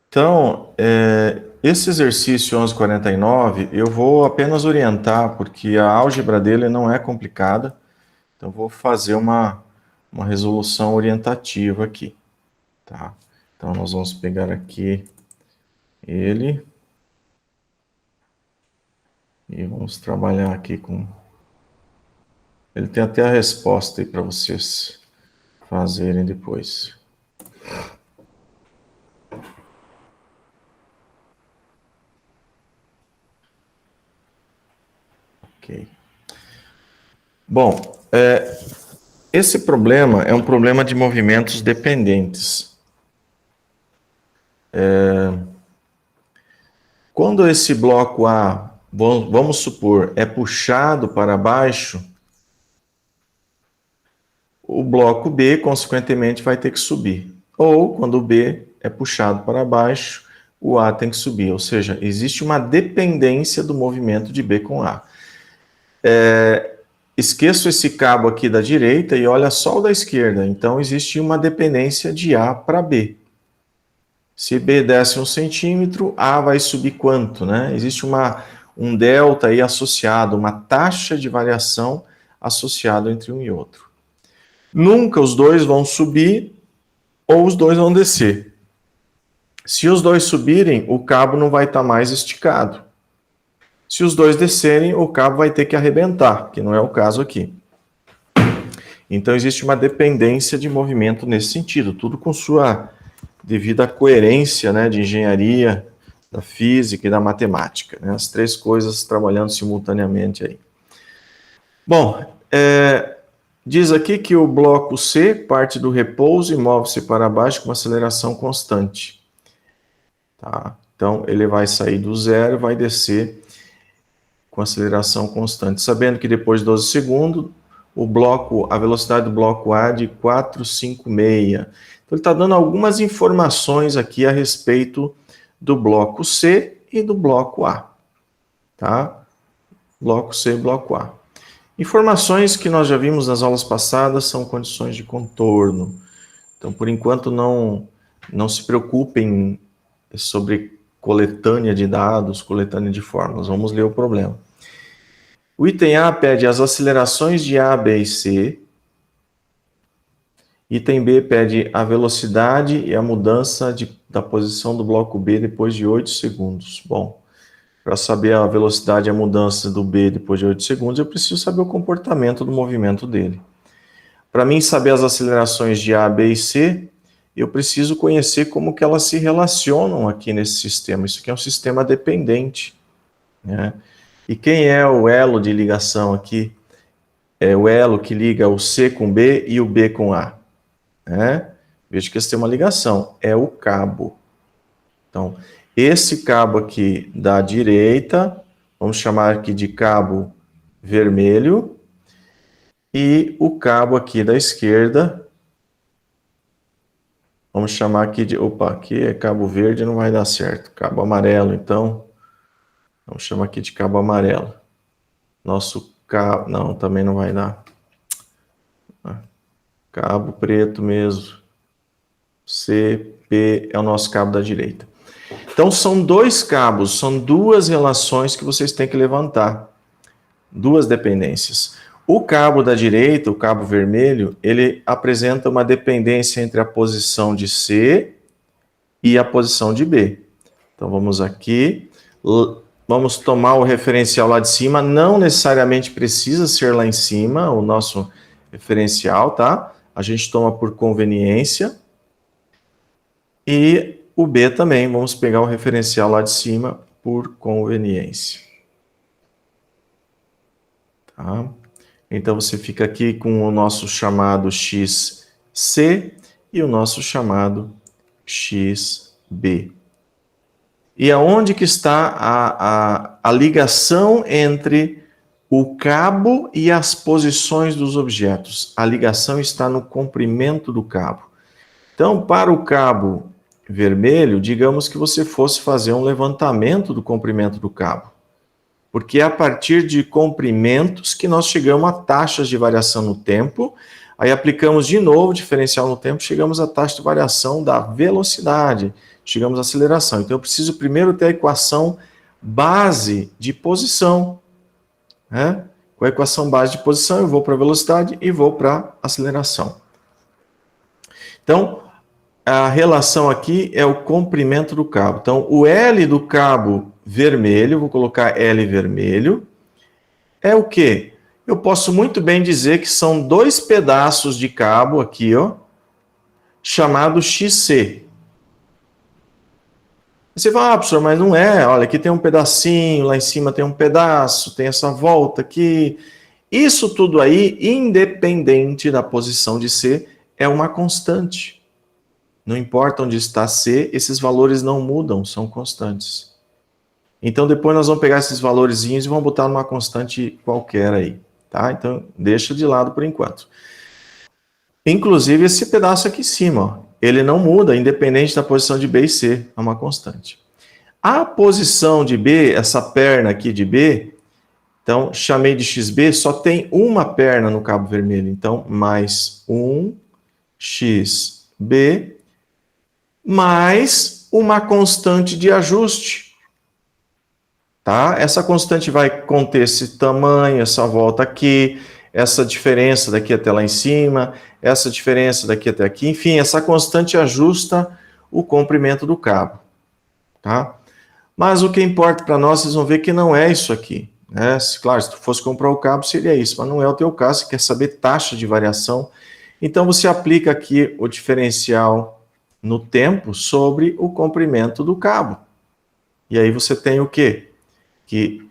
Então, esse exercício 1149, eu vou apenas orientar, porque a álgebra dele não é complicada, então vou fazer uma resolução orientativa aqui, tá? Então, nós vamos pegar aqui ele e vamos trabalhar aqui com... Ele tem até a resposta aí para vocês fazerem depois. Ok. Bom, esse problema é um problema de movimentos dependentes. Quando esse bloco A, vamos supor, é puxado para baixo, o bloco B, consequentemente, vai ter que subir. Ou, quando o B é puxado para baixo, o A tem que subir. Ou seja, existe uma dependência do movimento de B com A. Esqueço esse cabo aqui da direita e olha só o da esquerda. Então, existe uma dependência de A para B. Se B desce 1 centímetro, A vai subir quanto, né? Existe um delta aí associado, uma taxa de variação associada entre um e outro. Nunca os dois vão subir ou os dois vão descer. Se os dois subirem, o cabo não vai estar mais esticado. Se os dois descerem, o cabo vai ter que arrebentar, que não é o caso aqui. Então, existe uma dependência de movimento nesse sentido, tudo com sua devida coerência, né, de engenharia, da física e da matemática, né, as três coisas trabalhando simultaneamente aí. Bom, diz aqui que o bloco C parte do repouso e move-se para baixo com uma aceleração constante. Tá? Então, ele vai sair do zero e vai descer com aceleração constante, sabendo que depois de 12 segundos, a velocidade do bloco A é de 456. Então, ele está dando algumas informações aqui a respeito do bloco C e do bloco A. Tá? Bloco C e bloco A. Informações que nós já vimos nas aulas passadas são condições de contorno. Então, por enquanto, não se preocupem sobre coletânea de dados, coletânea de fórmulas. Vamos ler o problema. O item A pede as acelerações de A, B e C. Item B pede a velocidade e a mudança da posição do bloco B depois de 8 segundos. Bom, para saber a velocidade e a mudança do B depois de 8 segundos, eu preciso saber o comportamento do movimento dele. Para mim saber as acelerações de A, B e C, eu preciso conhecer como que elas se relacionam aqui nesse sistema. Isso aqui é um sistema dependente, né? E quem é o elo de ligação aqui? É o elo que liga o C com B e o B com A, né? Veja que eles têm uma ligação, é o cabo. Então, esse cabo aqui da direita, vamos chamar aqui de cabo vermelho, e o cabo aqui da esquerda, vamos chamar aqui de... Opa, aqui é cabo verde, não vai dar certo. Cabo amarelo, então, vamos chamar aqui de cabo amarelo. Nosso cabo... Não, também não vai dar. Cabo preto mesmo. CP é o nosso cabo da direita. Então, são dois cabos, são duas relações que vocês têm que levantar. Duas dependências. O cabo da direita, o cabo vermelho, ele apresenta uma dependência entre a posição de C e a posição de B. Então, vamos aqui, vamos tomar o referencial lá de cima, não necessariamente precisa ser lá em cima, o nosso referencial, tá? A gente toma por conveniência. E o B também, vamos pegar o referencial lá de cima por conveniência. Tá? Então, você fica aqui com o nosso chamado XC e o nosso chamado XB. E aonde que está a ligação entre o cabo e as posições dos objetos? A ligação está no comprimento do cabo. Então, para o cabo vermelho, digamos que você fosse fazer um levantamento do comprimento do cabo. Porque é a partir de comprimentos que nós chegamos a taxas de variação no tempo, Aí aplicamos de novo o diferencial no tempo, chegamos à taxa de variação da velocidade, chegamos à aceleração. Então eu preciso primeiro ter a equação base de posição, né? Com a equação base de posição eu vou para a velocidade e vou para a aceleração. Então, a relação aqui é o comprimento do cabo. Então, o L do cabo vermelho, vou colocar L vermelho, é o quê? Eu posso muito bem dizer que são dois pedaços de cabo aqui, ó, chamado XC. Você fala, professor, mas não é, olha, aqui tem um pedacinho, lá em cima tem um pedaço, tem essa volta aqui. Isso tudo aí, independente da posição de C, é uma constante. Não importa onde está C, esses valores não mudam, são constantes. Então, depois nós vamos pegar esses valorzinhos e vamos botar numa constante qualquer aí, tá? Então, deixa de lado por enquanto. Inclusive, esse pedaço aqui em cima, ó, ele não muda, independente da posição de B e C, é uma constante. A posição de B, essa perna aqui de B, então, chamei de XB, só tem uma perna no cabo vermelho, então, mais 1xB, mais uma constante de ajuste. Tá? Essa constante vai conter esse tamanho, essa volta aqui, essa diferença daqui até lá em cima, essa diferença daqui até aqui, enfim, essa constante ajusta o comprimento do cabo. Tá? Mas o que importa para nós, vocês vão ver que não é isso aqui. Né? Claro, se tu fosse comprar o cabo, seria isso, mas não é o teu caso, você quer saber taxa de variação. Então, você aplica aqui o diferencial no tempo sobre o comprimento do cabo. E aí você tem o quê? Que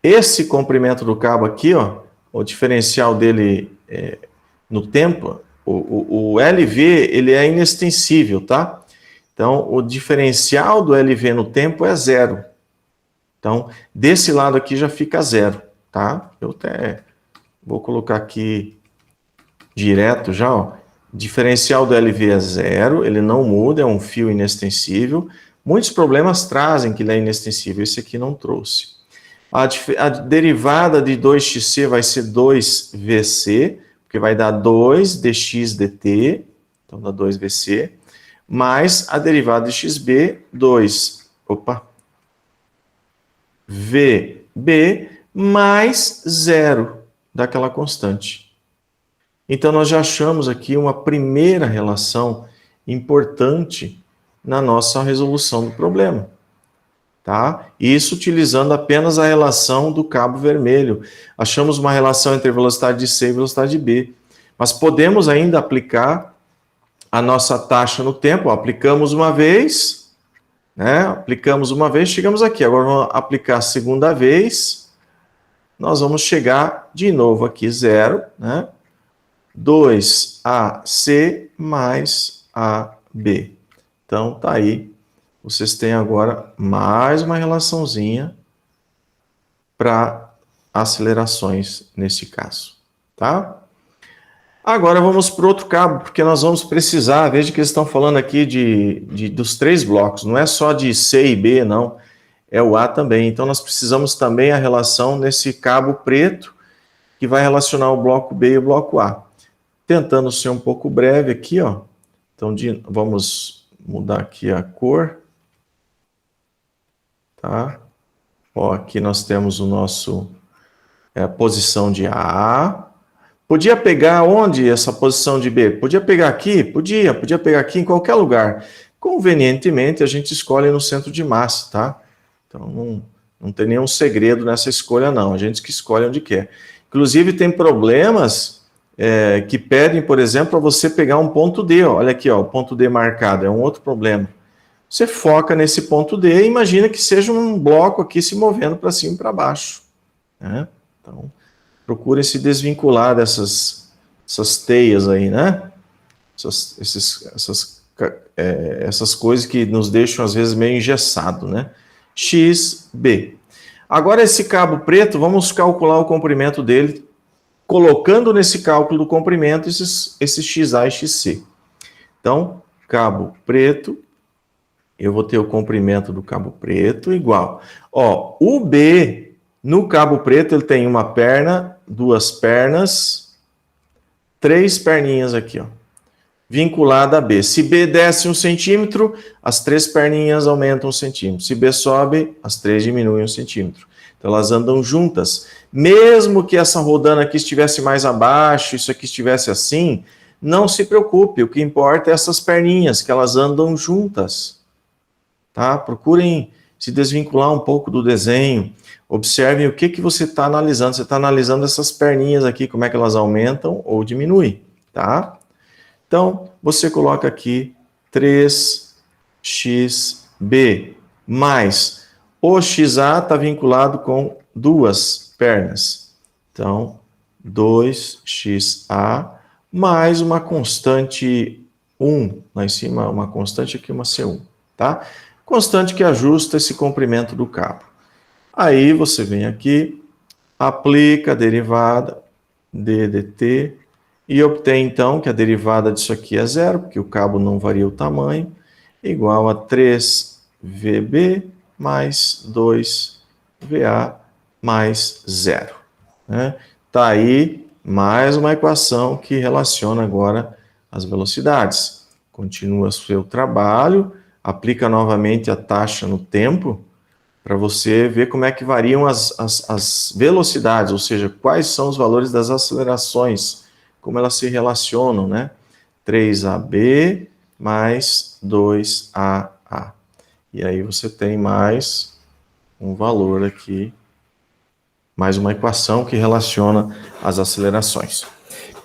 esse comprimento do cabo aqui, ó, o diferencial dele no tempo, o LV, ele é inextensível, tá? Então, o diferencial do LV no tempo é zero. Então, desse lado aqui já fica zero, tá? Eu até vou colocar aqui direto já, ó. Diferencial do LV é zero, ele não muda, é um fio inextensível. Muitos problemas trazem que ele é inextensível, esse aqui não trouxe. A derivada de 2xc vai ser 2vc, porque vai dar 2dx dt, então dá 2vc, mais a derivada de xb, 2vb, mais zero daquela constante. Então, nós já achamos aqui uma primeira relação importante na nossa resolução do problema. Tá? Isso utilizando apenas a relação do cabo vermelho. Achamos uma relação entre a velocidade de C e a velocidade de B. Mas podemos ainda aplicar a nossa taxa no tempo. Aplicamos uma vez, né? Aplicamos uma vez, chegamos aqui. Agora vamos aplicar a segunda vez. Nós vamos chegar de novo aqui, zero, né? 2AC mais AB. Então, tá aí. Vocês têm agora mais uma relaçãozinha para acelerações nesse caso, tá? Agora vamos para outro cabo, porque nós vamos precisar, veja que eles estão falando aqui dos três blocos, não é só de C e B, não, é o A também. Então, nós precisamos também a relação nesse cabo preto, que vai relacionar o bloco B e o bloco A. Tentando ser um pouco breve aqui, ó. Então, vamos mudar aqui a cor. Tá? Ó, aqui nós temos o nosso posição de A. Podia pegar onde essa posição de B? Podia pegar aqui? Podia pegar aqui em qualquer lugar. Convenientemente, a gente escolhe no centro de massa, tá? Então, não tem nenhum segredo nessa escolha, não. A gente que escolhe onde quer. Inclusive, tem problemas que pedem, por exemplo, para você pegar um ponto D. Ó. Olha aqui, ó, o ponto D marcado, é um outro problema. Você foca nesse ponto D e imagina que seja um bloco aqui se movendo para cima e para baixo. Né? Então, procurem se desvincular dessas teias aí, né? Essas coisas que nos deixam, às vezes, meio engessado, né? XB. Agora, esse cabo preto, vamos calcular o comprimento dele, colocando nesse cálculo do comprimento esses XA e XC. Então, cabo preto, eu vou ter o comprimento do cabo preto igual. Ó, o B, no cabo preto, ele tem uma perna, duas pernas, 3 perninhas aqui, ó, vinculada a B. Se B desce 1 centímetro, as 3 perninhas aumentam 1 centímetro. Se B sobe, as 3 diminuem 1 centímetro. Então, elas andam juntas. Mesmo que essa rodana aqui estivesse mais abaixo, isso aqui estivesse assim, não se preocupe. O que importa é essas perninhas, que elas andam juntas. Tá? Procurem se desvincular um pouco do desenho. Observem o que você está analisando. Você está analisando essas perninhas aqui, como é que elas aumentam ou diminuem. Tá? Então, você coloca aqui 3xb mais o xa está vinculado com 2 pernas. Então, 2xa mais uma constante 1 lá em cima, uma constante aqui, uma C1, tá? Constante que ajusta esse comprimento do cabo. Aí você vem aqui, aplica a derivada d dt e obtém então que a derivada disso aqui é zero, porque o cabo não varia o tamanho, igual a 3vb mais 2va mais zero. Né? Tá aí mais uma equação que relaciona agora as velocidades. Continua seu trabalho, aplica novamente a taxa no tempo, para você ver como é que variam as velocidades, ou seja, quais são os valores das acelerações, como elas se relacionam, né? 3AB mais 2AA. E aí você tem mais um valor aqui, mais uma equação que relaciona as acelerações.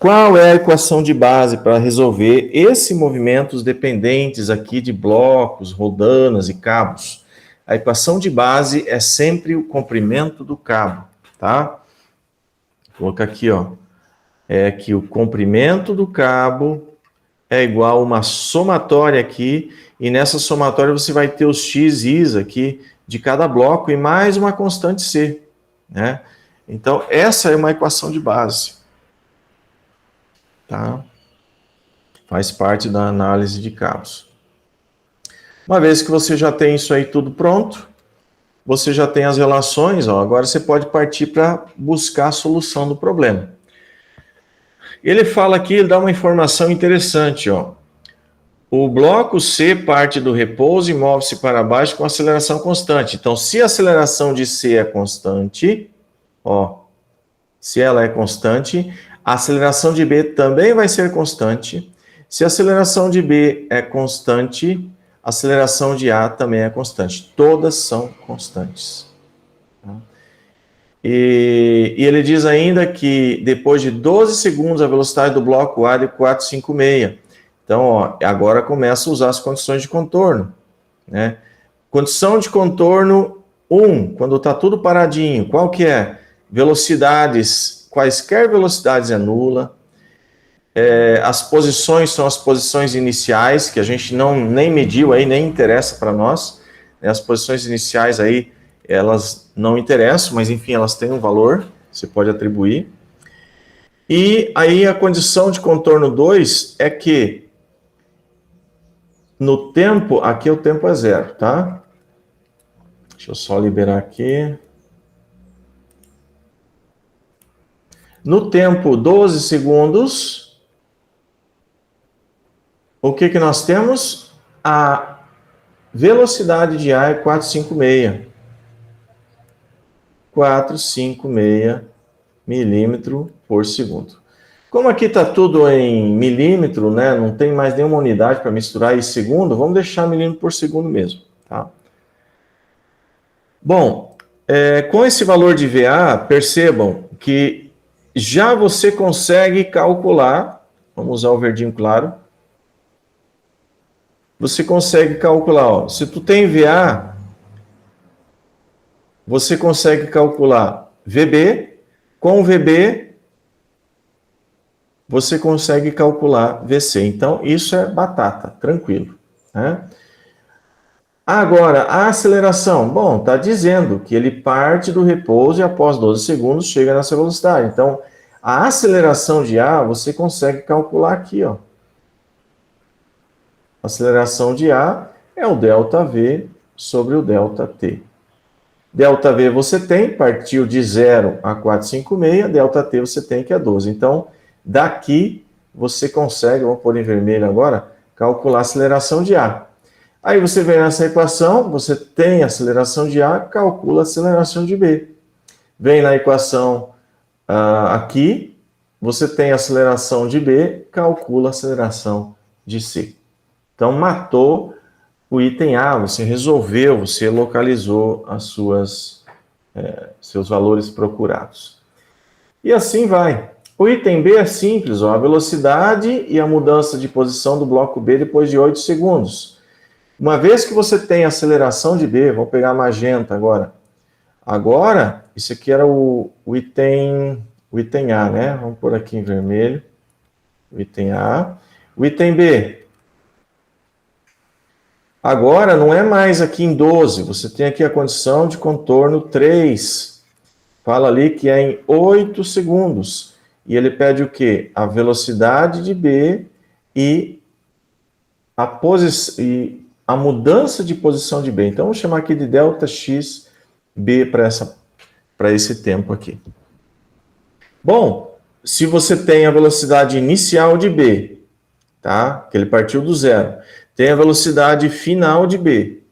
Qual é a equação de base para resolver esses movimentos dependentes aqui de blocos, rodanas e cabos? A equação de base é sempre o comprimento do cabo, tá? Vou colocar aqui, ó. É que o comprimento do cabo é igual a uma somatória aqui, e nessa somatória você vai ter os x e is aqui de cada bloco e mais uma constante c, né? Então, essa é uma equação de base, tá? Faz parte da análise de cabos. Uma vez que você já tem isso aí tudo pronto, você já tem as relações, ó, agora você pode partir para buscar a solução do problema. Ele fala aqui, ele dá uma informação interessante, ó. O bloco C parte do repouso e move-se para baixo com aceleração constante. Então, se a aceleração de C é constante, ó, se ela é constante, a aceleração de B também vai ser constante. Se a aceleração de B é constante, a aceleração de A também é constante. Todas são constantes. E ele diz ainda que depois de 12 segundos a velocidade do bloco A é de 456. Então, ó, agora começa a usar as condições de contorno, né? Condição de contorno 1, quando está tudo paradinho, qual que é? Velocidades, quaisquer velocidades é nula. As posições são as posições iniciais, que a gente nem mediu aí, nem interessa para nós. As posições iniciais aí, elas não interessam, mas enfim, elas têm um valor, você pode atribuir. E aí a condição de contorno 2 é que no tempo, aqui o tempo é zero, tá? Deixa eu só liberar aqui. No tempo 12 segundos, o que que nós temos? A velocidade de A é 456. 456 milímetro por segundo. Como aqui está tudo em milímetro, né? Não tem mais nenhuma unidade para misturar em segundo, vamos deixar milímetro por segundo mesmo, tá? Bom, com esse valor de VA, percebam que já você consegue calcular, vamos usar o verdinho claro, você consegue calcular, ó, se tu tem VA, você consegue calcular VB, com VB, você consegue calcular VC. Então, isso é batata, tranquilo, né? Agora, a aceleração. Bom, está dizendo que ele parte do repouso e após 12 segundos chega nessa velocidade. Então, a aceleração de A, você consegue calcular aqui, ó. A aceleração de A é o ΔV sobre o ΔT. ΔV você tem, partiu de 0 a 456, ΔT você tem que é 12. Então, daqui você consegue, vou pôr em vermelho agora, calcular a aceleração de A. Aí você vem nessa equação, você tem a aceleração de A, calcula a aceleração de B. Vem na equação aqui, você tem a aceleração de B, calcula a aceleração de C. Então, matou o item A, você resolveu, você localizou seus valores procurados. E assim vai. O item B é simples, ó, a velocidade e a mudança de posição do bloco B depois de 8 segundos. Uma vez que você tem a aceleração de B, vou pegar magenta agora. Agora, isso aqui era o item A, né? Vamos pôr aqui em vermelho. O item A. O item B. Agora, não é mais aqui em 12. Você tem aqui a condição de contorno 3. Fala ali que é em 8 segundos. E ele pede o quê? A velocidade de B e a mudança de posição de B. Então, vamos chamar aqui de delta x B para esse tempo aqui. Bom, se você tem a velocidade inicial de B, tá? Que ele partiu do zero, tem a velocidade final de B,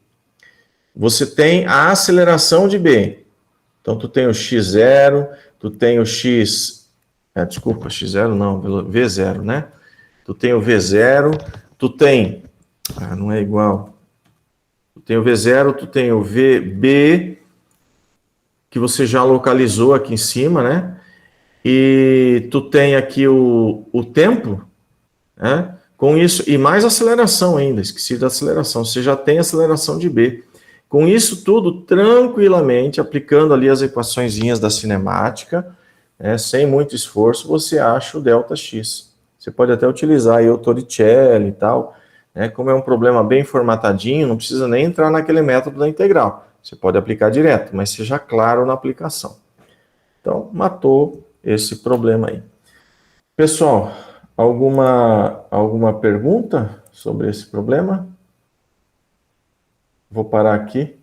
você tem a aceleração de B. Então, tu tem o x0, tu tem o x0 não, v0, né? Tu tem o v0, tu tem... não é igual. Tu tem o v0, tu tem o vb, que você já localizou aqui em cima, né? E tu tem aqui o tempo, né? Com isso, e mais aceleração ainda, esqueci da aceleração, você já tem aceleração de B. Com isso tudo, tranquilamente, aplicando ali as equaçõezinhas da cinemática, né, sem muito esforço, você acha o ΔX. Você pode até utilizar aí o Torricelli e tal, né, como é um problema bem formatadinho, não precisa nem entrar naquele método da integral. Você pode aplicar direto, mas seja claro na aplicação. Então, matou esse problema aí. Pessoal, alguma pergunta sobre esse problema? Vou parar aqui.